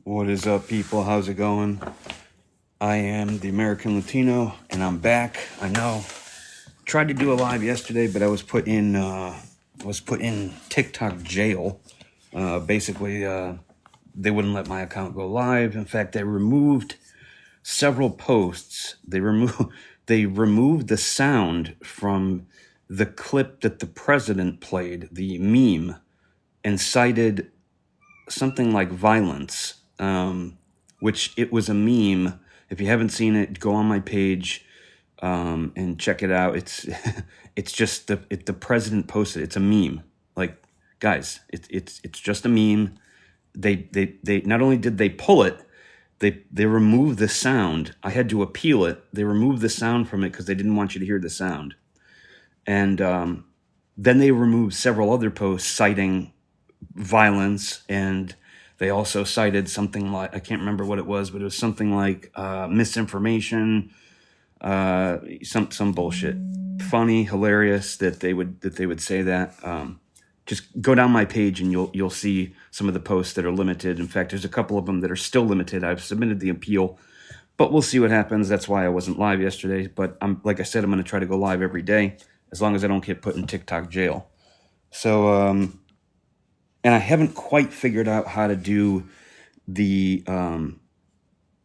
What is up, people? How's it going? I am the American Latino, and I'm back. I know. Tried to do a live yesterday, but I was put in TikTok jail. Basically, they wouldn't let my account go live. In fact, they removed several posts. They removed the sound from the clip that the president played, the meme, and cited something like violence, which it was a meme. If you haven't seen it, go on my page and check it out. It's just the president posted. It's a meme. Like, guys, it's just a meme. They not only did they pull it, they removed the sound. I had to appeal it. They removed the sound from it because they didn't want you to hear the sound. And then they removed several other posts citing violence, and they also cited something like, I can't remember what it was, but it was something like misinformation, some bullshit. Funny, hilarious that they would say that. Just go down my page and you'll see some of the posts that are limited. In fact, there's a couple of them that are still limited. I've submitted the appeal, but we'll see what happens. That's why I wasn't live yesterday. But like I said, I'm going to try to go live every day as long as I don't get put in TikTok jail. So, and I haven't quite figured out how to do the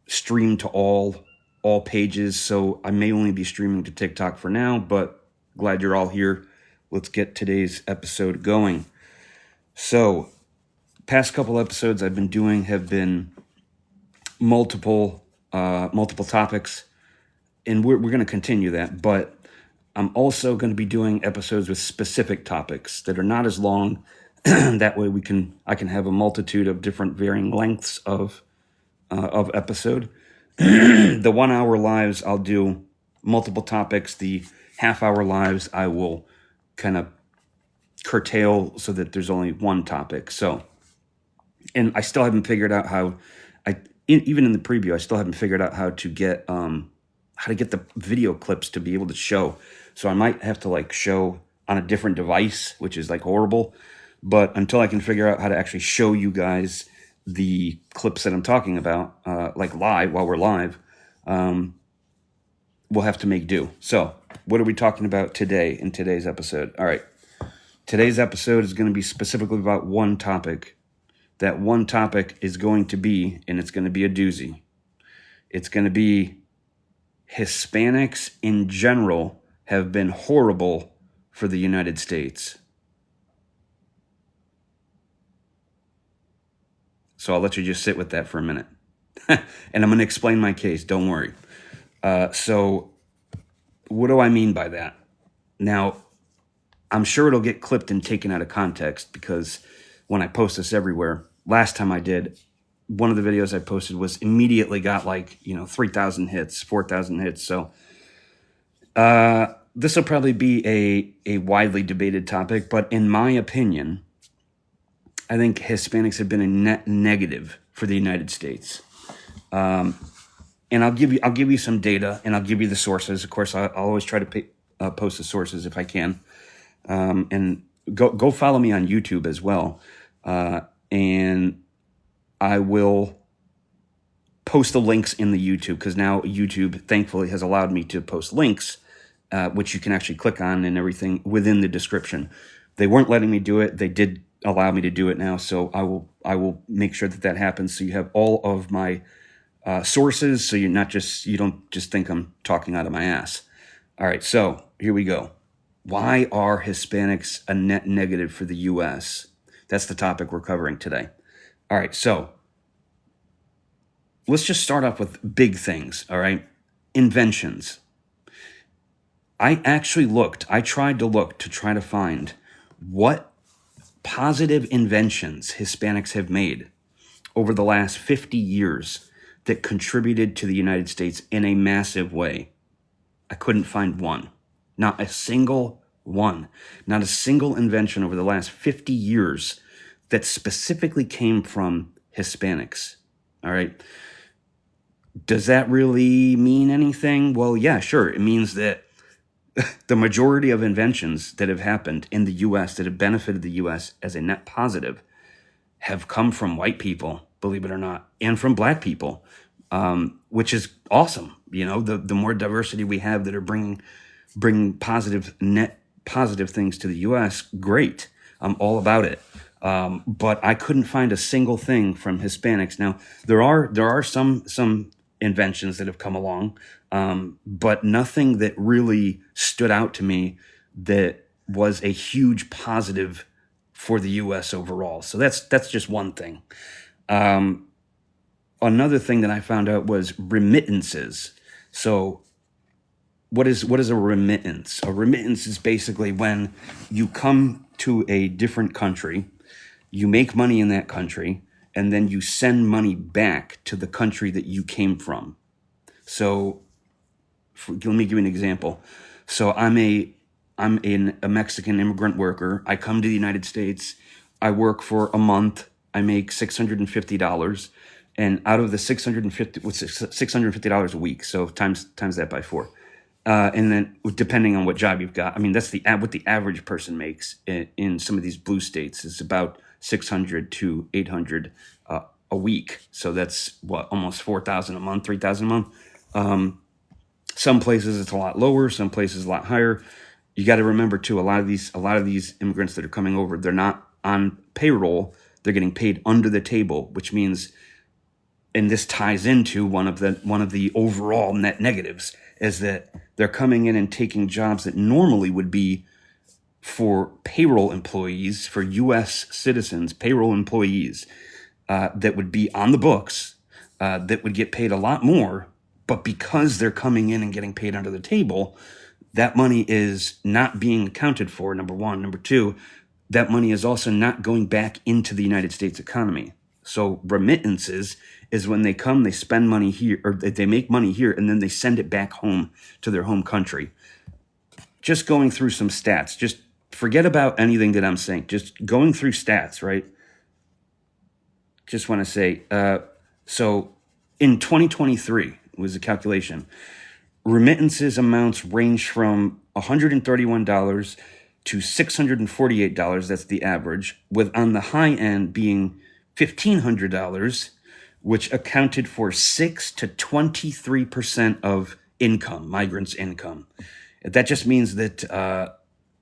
stream to all pages. So I may only be streaming to TikTok for now, but glad you're all here. Let's get today's episode going. So, past couple episodes I've been doing have been multiple topics, and we're going to continue that. But I'm also going to be doing episodes with specific topics that are not as long. That way I can have a multitude of different varying lengths of episode. The 1 hour lives, I'll do multiple topics. The half-hour lives, I will kind of curtail so that there's only one topic. So, and I still haven't figured out how, even in the preview, I still haven't figured out how to get the video clips to be able to show. So I might have to show on a different device, which is horrible. But until I can figure out how to actually show you guys the clips that I'm talking about, live, while we're live, we'll have to make do. So what are we talking about today in today's episode? All right. Today's episode is going to be specifically about one topic. That one topic is going to be, and it's going to be a doozy, it's going to be Hispanics in general have been horrible for the United States. So I'll let you just sit with that for a minute. And I'm going to explain my case. Don't worry. So what do I mean by that? Now, I'm sure it'll get clipped and taken out of context because when I post this everywhere, last time I did, one of the videos I posted was immediately got 3,000 hits, 4,000 hits. So this will probably be a widely debated topic, but in my opinion, I think Hispanics have been a net negative for the United States. And I'll give you some data, and I'll give you the sources. Of course, I'll always try to post the sources if I can. And go follow me on YouTube as well. And I will post the links in the YouTube, because now YouTube, thankfully, has allowed me to post links, which you can actually click on and everything within the description. They weren't letting me do it. They did allow me to do it now, so I will make sure that happens. So you have all of my sources, so you don't just think I'm talking out of my ass. All right, so here we go. Why are Hispanics a net negative for the U.S.? That's the topic we're covering today. All right, so let's just start off with big things. All right, inventions. I tried to look to try to find what positive inventions Hispanics have made over the last 50 years that contributed to the United States in a massive way. I couldn't find one. Not a single one. Not a single invention over the last 50 years that specifically came from Hispanics. All right. Does that really mean anything? Well, yeah, sure. It means that the majority of inventions that have happened in the U.S. that have benefited the U.S. as a net positive have come from white people. believe it or not, and from Black people, which is awesome. You know, the more diversity we have that are bringing positive things to the U.S., great. I'm all about it. But I couldn't find a single thing from Hispanics. Now there are some inventions that have come along, but nothing that really stood out to me that was a huge positive for the U.S. overall. So that's just one thing. Another thing that I found out was remittances. So what is a remittance? A remittance is basically when you come to a different country, you make money in that country, and then you send money back to the country that you came from. So let me give you an example. So I'm a Mexican immigrant worker. I come to the United States. I work for a month. I make $650, and out of the $650 a week. So times that by 4. And then depending on what job you've got, I mean, that's what the average person makes in some of these blue states is about 600 to 800 a week. So that's almost 4,000 a month, 3,000 a month. Some places it's a lot lower, some places a lot higher. You got to remember too, a lot of these immigrants that are coming over, they're not on payroll. They're getting paid under the table, which means, and this ties into one of the overall net negatives, is that they're coming in and taking jobs that normally would be for payroll employees, for U.S. citizens, payroll employees that would be on the books, that would get paid a lot more, but because they're coming in and getting paid under the table, that money is not being accounted for, number one. Number two, that money is also not going back into the United States economy. So remittances is when they come, they spend money here, or they make money here, and then they send it back home to their home country. Just going through some stats, just forget about anything that I'm saying, just going through stats, right? Just want to say, so in 2023 was the calculation. Remittances amounts range from $131 to $648. That's the average, with on the high end being $1,500, which accounted for 6 to 23% of income, migrants' income. That just means that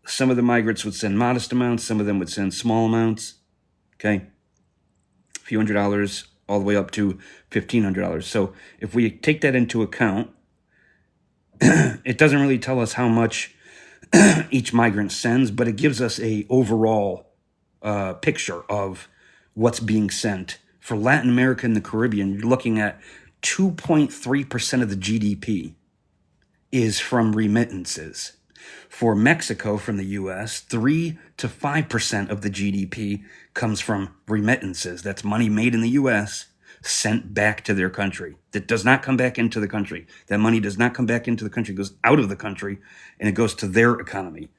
some of the migrants would send modest amounts, some of them would send small amounts. Okay, a few $100s all the way up to $1,500. So if we take that into account, it doesn't really tell us how much each migrant sends, but it gives us a overall picture of what's being sent. For Latin America and the Caribbean, you're looking at 2.3% of the GDP is from remittances. For Mexico, from the U.S., 3 to 5% of the GDP comes from remittances. That's money made in the U.S., sent back to their country. That does not come back into the country. That money does not come back into the country. It goes out of the country, and it goes to their economy.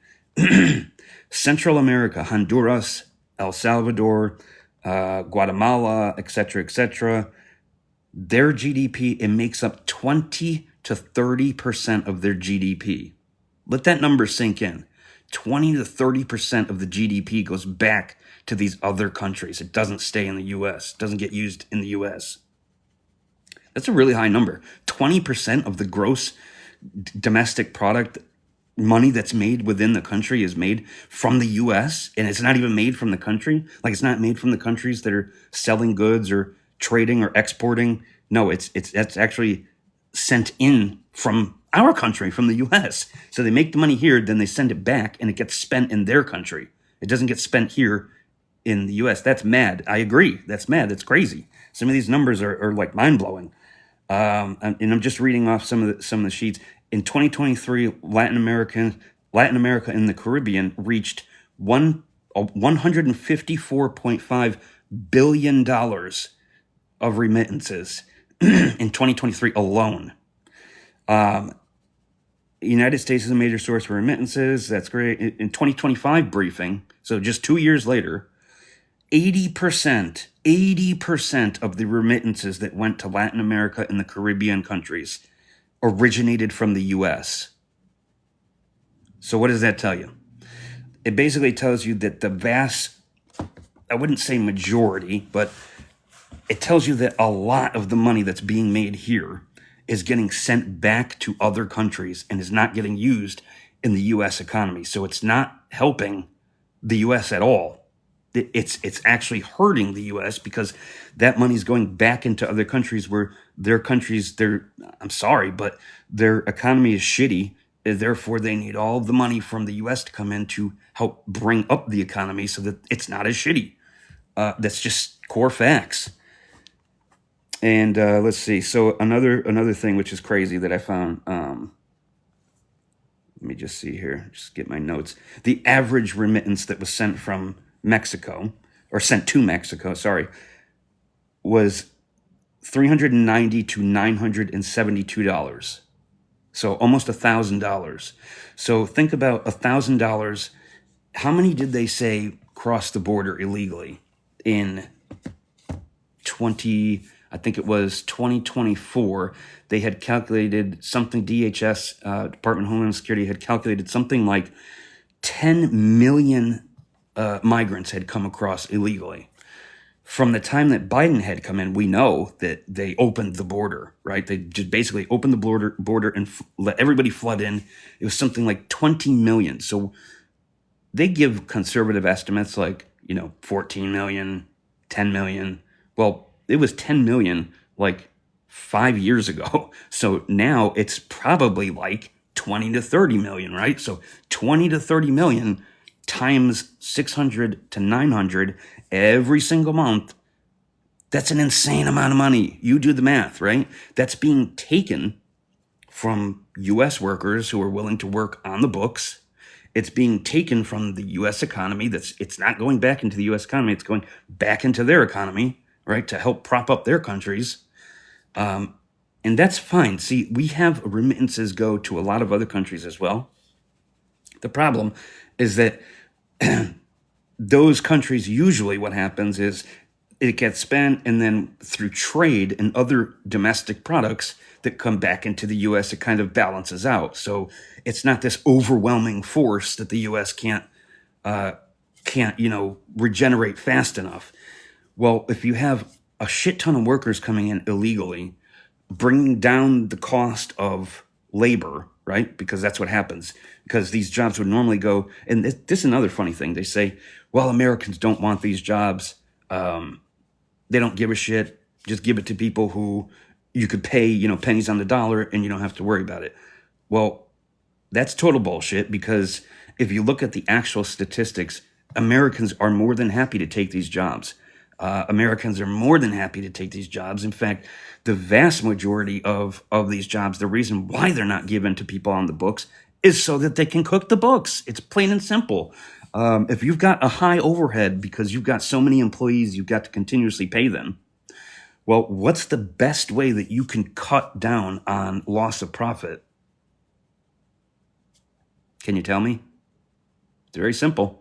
Central America, Honduras, El Salvador, Guatemala, etc., their GDP, it makes up 20 to 30% of their GDP. Let that number sink in. 20 to 30% of the GDP goes back to these other countries. It doesn't stay in the U.S. It doesn't get used in the U.S. That's a really high number. 20% of the gross domestic product money that's made within the country is made from the U.S., and it's not even made from the country. Like, it's not made from the countries that are selling goods or trading or exporting. No, it's actually sent in from our country, from the U.S. So they make the money here, then they send it back, and it gets spent in their country. It doesn't get spent here in the U.S. That's mad. I agree. That's mad. That's crazy. Some of these numbers are like mind-blowing. And I'm just reading off some of the sheets. In 2023, Latin America and the Caribbean reached $154.5 billion of remittances in 2023 alone. The United States is a major source for remittances. That's great. In 2025 briefing, so just 2 years later, 80% of the remittances that went to Latin America and the Caribbean countries originated from the U.S. So what does that tell you? It basically tells you that the vast, I wouldn't say majority, but it tells you that a lot of the money that's being made here is getting sent back to other countries and is not getting used in the U.S. economy. So it's not helping the U.S. at all. It's actually hurting the U.S. because that money is going back into other countries where I'm sorry, but their economy is shitty. Therefore, they need all the money from the U.S. to come in to help bring up the economy so that it's not as shitty. That's just core facts. And let's see. So another thing which is crazy that I found. Let me just see here. Just get my notes. The average remittance that was sent from Mexico, or sent to Mexico, sorry, was $390 to $972. So almost $1,000. So think about $1,000. How many did they say crossed the border illegally in 2024? They had calculated something, DHS, Department of Homeland Security, had calculated something like 10 million migrants had come across illegally. From the time that Biden had come in, we know that they opened the border, right? They just basically opened the border and let everybody flood in. It was something like 20 million. So they give conservative estimates like, 14 million, 10 million. Well, it was 10 million like 5 years ago. So now it's probably like 20 to 30 million, right? So 20 to 30 million times 600 to 900 every single month. That's an insane amount of money. You do the math, right? That's being taken from U.S. workers who are willing to work on the books. It's being taken from the U.S. economy. It's not going back into the U.S. economy. It's going back into their economy, right, to help prop up their countries. And that's fine. See, we have remittances go to a lot of other countries as well. The problem is that those countries, usually what happens is it gets spent, and then through trade and other domestic products that come back into the U.S., it kind of balances out. So it's not this overwhelming force that the U.S. can't regenerate fast enough. Well, if you have a shit ton of workers coming in illegally, bringing down the cost of labor, right? Because that's what happens. Because these jobs would normally go, and this is another funny thing. They say, well, Americans don't want these jobs. They don't give a shit. Just give it to people who you could pay, pennies on the dollar, and you don't have to worry about it. Well, that's total bullshit, because if you look at the actual statistics, Americans are more than happy to take these jobs. Americans are more than happy to take these jobs. In fact, the vast majority of these jobs, the reason why they're not given to people on the books is so that they can cook the books. It's plain and simple. If you've got a high overhead because you've got so many employees, you've got to continuously pay them. Well, what's the best way that you can cut down on loss of profit? Can you tell me? It's very simple.